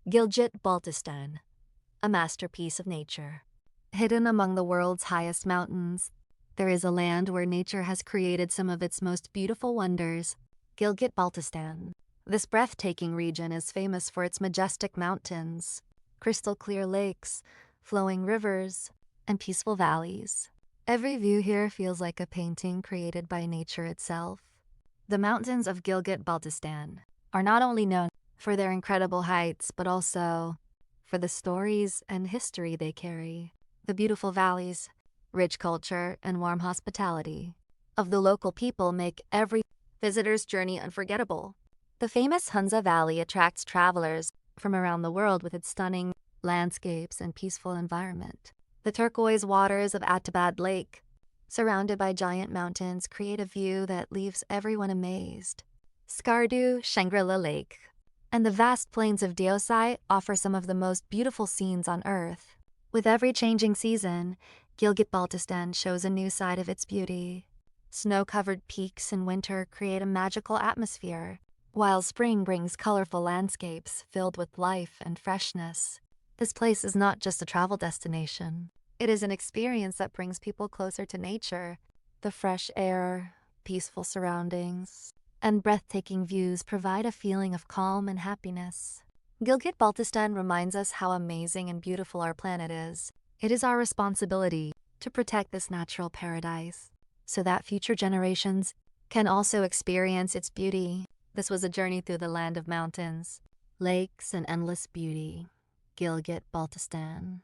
Gilgit-Baltistan, a masterpiece of nature. Hidden among the world's highest mountains, there is a land where nature has created some of its most beautiful wonders, Gilgit-Baltistan. This breathtaking region is famous for its majestic mountains, crystal-clear lakes, flowing rivers, and peaceful valleys. Every view here feels like a painting created by nature itself. The mountains of Gilgit-Baltistan are not only known for their incredible heights, but also for the stories and history they carry. The beautiful valleys, rich culture, and warm hospitality of the local people make every visitor's journey unforgettable. The famous Hunza Valley attracts travelers from around the world with its stunning landscapes and peaceful environment. The turquoise waters of Atabad Lake, surrounded by giant mountains, create a view that leaves everyone amazed. Skardu Shangri-La Lake and the vast plains of Deosai offer some of the most beautiful scenes on Earth. With every changing season, Gilgit-Baltistan shows a new side of its beauty. Snow-covered peaks in winter create a magical atmosphere, while spring brings colorful landscapes filled with life and freshness. This place is not just a travel destination. It is an experience that brings people closer to nature. The fresh air, peaceful surroundings, and breathtaking views provide a feeling of calm and happiness. Gilgit-Baltistan reminds us how amazing and beautiful our planet is. It is our responsibility to protect this natural paradise so that future generations can also experience its beauty. This was a journey through the land of mountains, lakes, and endless beauty. Gilgit-Baltistan.